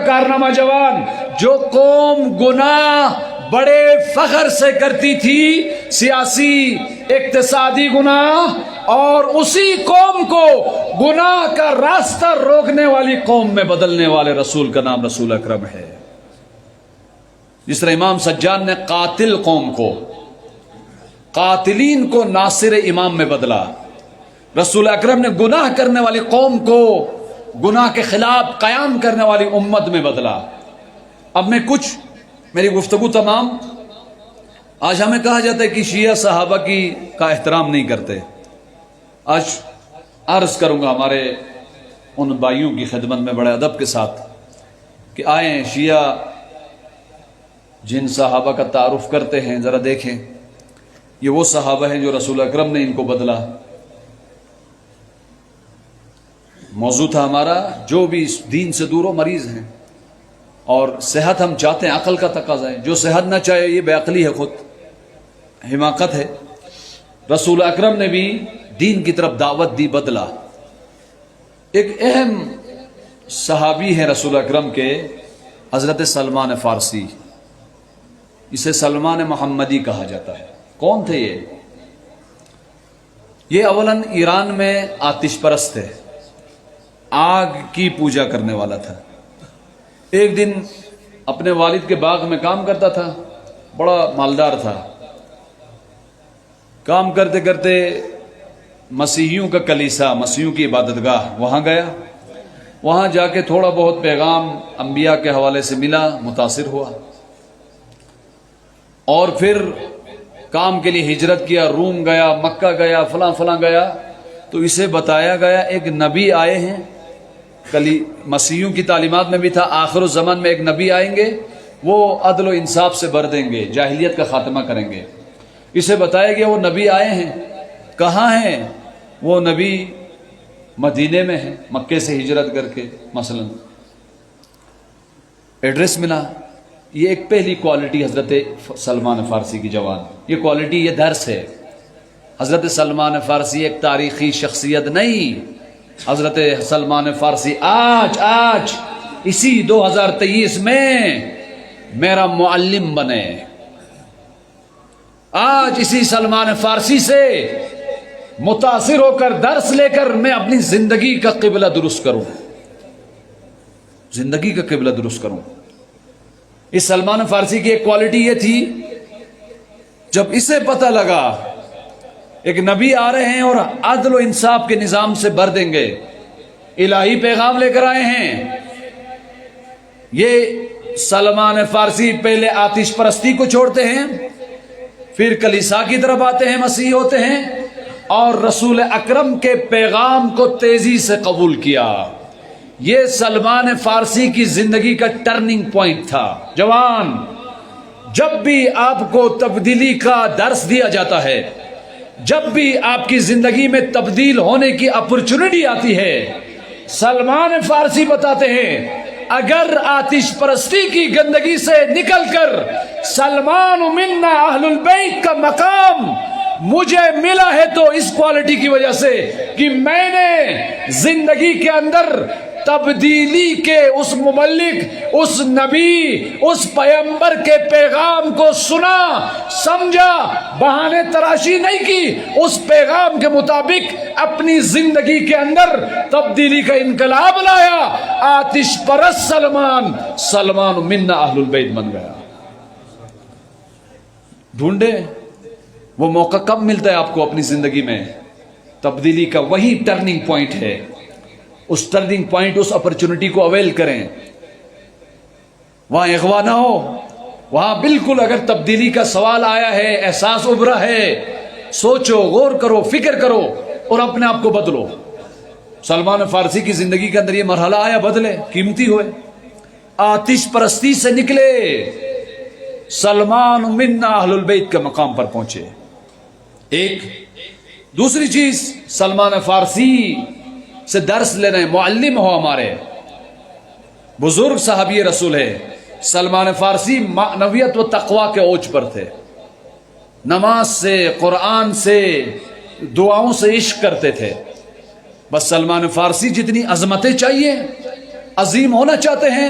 کارنامہ جوان، جو قوم گناہ بڑے فخر سے کرتی تھی، سیاسی اقتصادی گناہ، اور اسی قوم کو گناہ کا راستہ روکنے والی قوم میں بدلنے والے رسول کا نام رسول اکرم ہے۔ جس طرح امام سجاد نے قاتل قوم کو، قاتلین کو ناصر امام میں بدلا، رسول اکرم نے گناہ کرنے والی قوم کو گناہ کے خلاف قیام کرنے والی امت میں بدلا۔ اب میں کچھ میری گفتگو تمام، آج ہمیں کہا جاتا ہے کہ شیعہ صحابہ کا احترام نہیں کرتے۔ آج عرض کروں گا ہمارے ان بھائیوں کی خدمت میں بڑے ادب کے ساتھ کہ آئیں شیعہ جن صحابہ کا تعارف کرتے ہیں ذرا دیکھیں، یہ وہ صحابہ ہیں جو رسول اکرم نے ان کو بدلا۔ موضوع تھا ہمارا جو بھی اس دین سے دور و مریض ہیں، اور صحت ہم چاہتے ہیں، عقل کا تقاضا ہے، جو صحت نہ چاہے یہ بے عقلی ہے، خود حماقت ہے۔ رسول اکرم نے بھی دین کی طرف دعوت دی، بدلا۔ ایک اہم صحابی ہیں رسول اکرم کے، حضرت سلمان فارسی، اسے سلمان محمدی کہا جاتا ہے۔ کون تھے یہ اولاً ایران میں آتش پرست تھے، آگ کی پوجا کرنے والا تھا۔ ایک دن اپنے والد کے باغ میں کام کرتا تھا، بڑا مالدار تھا۔ کام کرتے کرتے مسیحیوں کا کلیسا، مسیحیوں کی عبادت گاہ، وہاں گیا۔ وہاں جا کے تھوڑا بہت پیغام انبیاء کے حوالے سے ملا، متاثر ہوا، اور پھر کام کے لیے ہجرت کیا، روم گیا، مکہ گیا، فلاں فلاں گیا۔ تو اسے بتایا گیا ایک نبی آئے ہیں، مسیحیوں کی تعلیمات میں بھی تھا آخر الزمان میں ایک نبی آئیں گے، وہ عدل و انصاف سے بھر دیں گے، جاہلیت کا خاتمہ کریں گے۔ اسے بتایا گیا وہ نبی آئے ہیں، کہاں ہیں وہ نبی؟ مدینے میں ہیں، مکے سے ہجرت کر کے۔ مثلا ایڈریس ملا۔ یہ ایک پہلی کوالٹی حضرت سلمان فارسی کی جوان، یہ کوالٹی، یہ درس ہے۔ حضرت سلمان فارسی ایک تاریخی شخصیت نہیں، حضرت سلمان فارسی آج اسی 2023 میں میرا معلم بنے۔ آج اسی سلمان فارسی سے متاثر ہو کر درس لے کر میں اپنی زندگی کا قبلہ درست کروں، زندگی کا قبلہ درست کروں۔ اس سلمان فارسی کی ایک کوالٹی یہ تھی، جب اسے پتہ لگا ایک نبی آ رہے ہیں اور عدل و انصاف کے نظام سے بھر دیں گے، الہی پیغام لے کر آئے ہیں، یہ سلمان فارسی پہلے آتش پرستی کو چھوڑتے ہیں، پھر کلیسا کی طرف آتے ہیں، مسیح ہوتے ہیں، اور رسول اکرم کے پیغام کو تیزی سے قبول کیا۔ یہ سلمان فارسی کی زندگی کا ٹرننگ پوائنٹ تھا۔ جوان، جب بھی آپ کو تبدیلی کا درس دیا جاتا ہے، جب بھی آپ کی زندگی میں تبدیل ہونے کی اپرچونٹی آتی ہے، سلمان فارسی بتاتے ہیں اگر آتش پرستی کی گندگی سے نکل کر سلمان منا اہل البیت کا مقام مجھے ملا ہے تو اس کوالٹی کی وجہ سے کہ میں نے زندگی کے اندر تبدیلی کے اس مبلغ، اس نبی، اس پیغمبر کے پیغام کو سنا، سمجھا، بہانے تراشی نہیں کی، اس پیغام کے مطابق اپنی زندگی کے اندر تبدیلی کا انقلاب لایا۔ آتش پرست سلمان منا اہل البیت بن گیا۔ ڈھونڈے وہ موقع کب ملتا ہے آپ کو اپنی زندگی میں؟ تبدیلی کا وہی ٹرننگ پوائنٹ ہے۔ اس ٹرننگ پوائنٹ، اس اپرچونٹی کو اویل کریں۔ وہاں اغوا نہ ہو، وہاں بالکل اگر تبدیلی کا سوال آیا ہے، احساس ابھرا ہے، سوچو، غور کرو، فکر کرو اور اپنے آپ کو بدلو۔ سلمان فارسی کی زندگی کے اندر یہ مرحلہ آیا، بدلے، قیمتی ہوئے، آتش پرستی سے نکلے، سلمان منا اہل البیت کے مقام پر پہنچے۔ ایک دوسری چیز، سلمان فارسی سے درس لینا، معلم ہو ہمارے، بزرگ صحابی رسول ہے۔ سلمان فارسی معنویت و تقوی کے اوج پر تھے، نماز سے، قرآن سے، دعاؤں سے عشق کرتے تھے۔ بس سلمان فارسی جتنی عظمتیں چاہیے، عظیم ہونا چاہتے ہیں،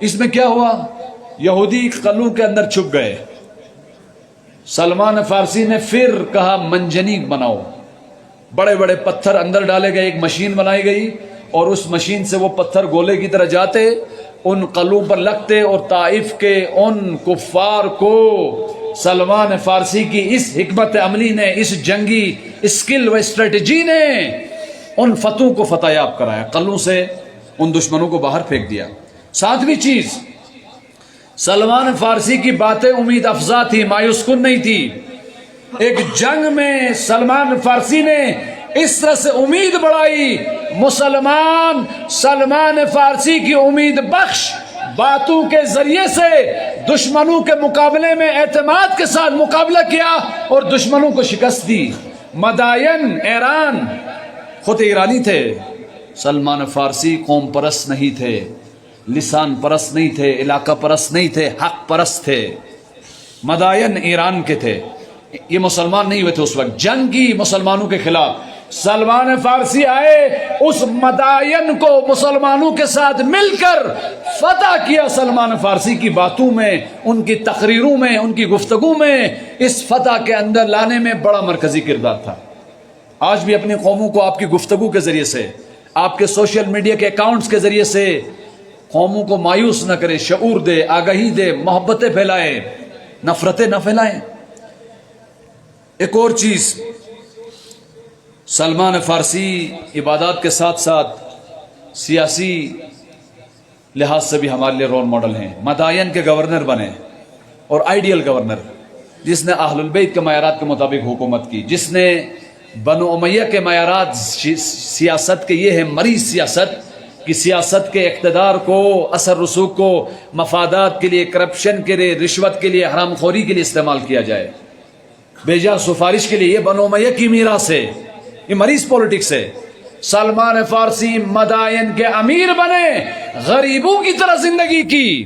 اس میں کیا ہوا؟ یہودی قلعوں کے اندر چھپ گئے. سلمان فارسی نے پھر کہا منجنیق بناؤ. بڑے بڑے پتھر اندر ڈالے گئے, ایک مشین بنائی گئی اور اس مشین سے وہ پتھر گولے کی طرح جاتے, ان قلعوں پر لگتے, اور طائف کے ان کفار کو سلمان فارسی کی اس حکمت عملی نے, اس جنگی اسکل و اسٹریٹجی نے ان فتحوں کو فتح یاب کرایا, قلعوں سے ان دشمنوں کو باہر پھینک دیا. ساتویں چیز, سلمان فارسی کی باتیں امید افزا تھی, مایوس کن نہیں تھی. ایک جنگ میں سلمان فارسی نے اس طرح سے امید بڑھائی, مسلمان سلمان فارسی کی امید بخش باتوں کے ذریعے سے دشمنوں کے مقابلے میں اعتماد کے ساتھ مقابلہ کیا اور دشمنوں کو شکست دی. مدائن ایران, خود ایرانی تھے, سلمان فارسی قوم پرست نہیں تھے, لسان پرست نہیں تھے, علاقہ پرست نہیں تھے, حق پرست تھے. مدائن ایران کے تھے, یہ مسلمان نہیں ہوئے تھے اس وقت. جنگ کی مسلمانوں کے خلاف, سلمان فارسی آئے, اس مدائن کو مسلمانوں کے ساتھ مل کر فتح کیا. سلمان فارسی کی باتوں میں, ان کی تقریروں میں, ان کی گفتگو میں اس فتح کے اندر لانے میں بڑا مرکزی کردار تھا. آج بھی اپنی قوموں کو آپ کی گفتگو کے ذریعے سے, آپ کے سوشل میڈیا کے اکاؤنٹس کے ذریعے سے قوموں کو مایوس نہ کریں, شعور دے, آگہی دے, محبتیں پھیلائیں, نفرتیں نہ پھیلائیں. ایک اور چیز, سلمان فارسی عبادات کے ساتھ ساتھ سیاسی لحاظ سے بھی ہمارے لیے رول ماڈل ہیں. مدائن کے گورنر بنے, اور آئیڈیل گورنر, جس نے اہل البیت کے معیارات کے مطابق حکومت کی, جس نے بنو امیہ کے معیارات سیاست کے یہ ہے مریض سیاست کہ سیاست کے اقتدار کو, اثر رسوخ کو مفادات کے لیے, کرپشن کے لیے, رشوت کے لیے, حرام خوری کے لیے استعمال کیا جائے, بیجا سفارش کے لیے. یہ بنو امیہ کی میراث ہے, یہ مریض پولیٹکس ہے. سلمان فارسی مدائن کے امیر بنے, غریبوں کی طرح زندگی کی.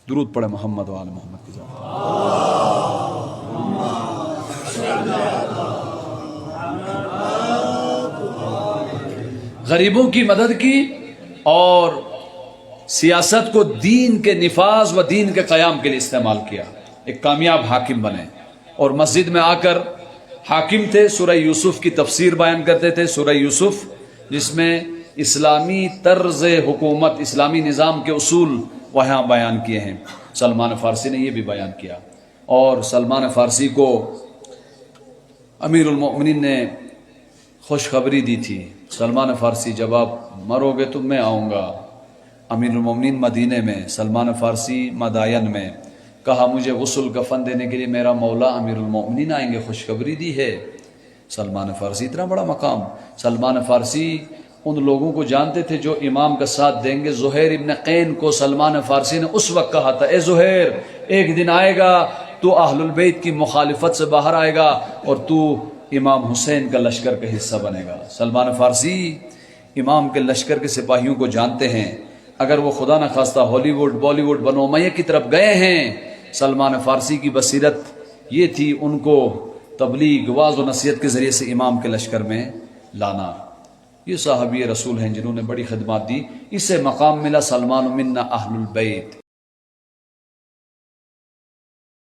درود پڑھے محمد و آل محمد کی ذات. غریبوں کی مدد کی اور سیاست کو دین کے نفاذ و دین کے قیام کے لیے استعمال کیا. ایک کامیاب حاکم بنے, اور مسجد میں آ کر حاکم تھے, سورہ یوسف کی تفسیر بیان کرتے تھے. سورہ یوسف جس میں اسلامی طرز حکومت, اسلامی نظام کے اصول وہاں بیان کیے ہیں. سلمان فارسی نے یہ بھی بیان کیا, اور سلمان فارسی کو امیر المؤمنین نے خوشخبری دی تھی. سلمان فارسی, جب آپ مرو گے تو میں آؤں گا. امیر المؤمنین مدینے میں, سلمان فارسی مدائن میں. کہا مجھے غسل کفن دینے کے لیے میرا مولا امیر المؤمنین آئیں گے, خوشخبری دی ہے. سلمان فارسی اتنا بڑا مقام. سلمان فارسی ان لوگوں کو جانتے تھے جو امام کا ساتھ دیں گے. زہیر ابن قین کو سلمان فارسی نے اس وقت کہا تھا, اے زہیر, ایک دن آئے گا تو اہل البیت کی مخالفت سے باہر آئے گا اور تو امام حسین کا لشکر کا حصہ بنے گا. سلمان فارسی امام کے لشکر کے سپاہیوں کو جانتے ہیں. اگر وہ خدا نہ خواستہ ہالی ووڈ, بالی ووڈ, بنو امیہ کی طرف گئے ہیں, سلمان فارسی کی بصیرت یہ تھی ان کو تبلیغ, واعظ و نصیحت کے ذریعے سے امام کے لشکر میں لانا. یہ صحابی رسول ہیں جنہوں نے بڑی خدمات دی. اسے مقام ملا سلمان منا اہل البیت.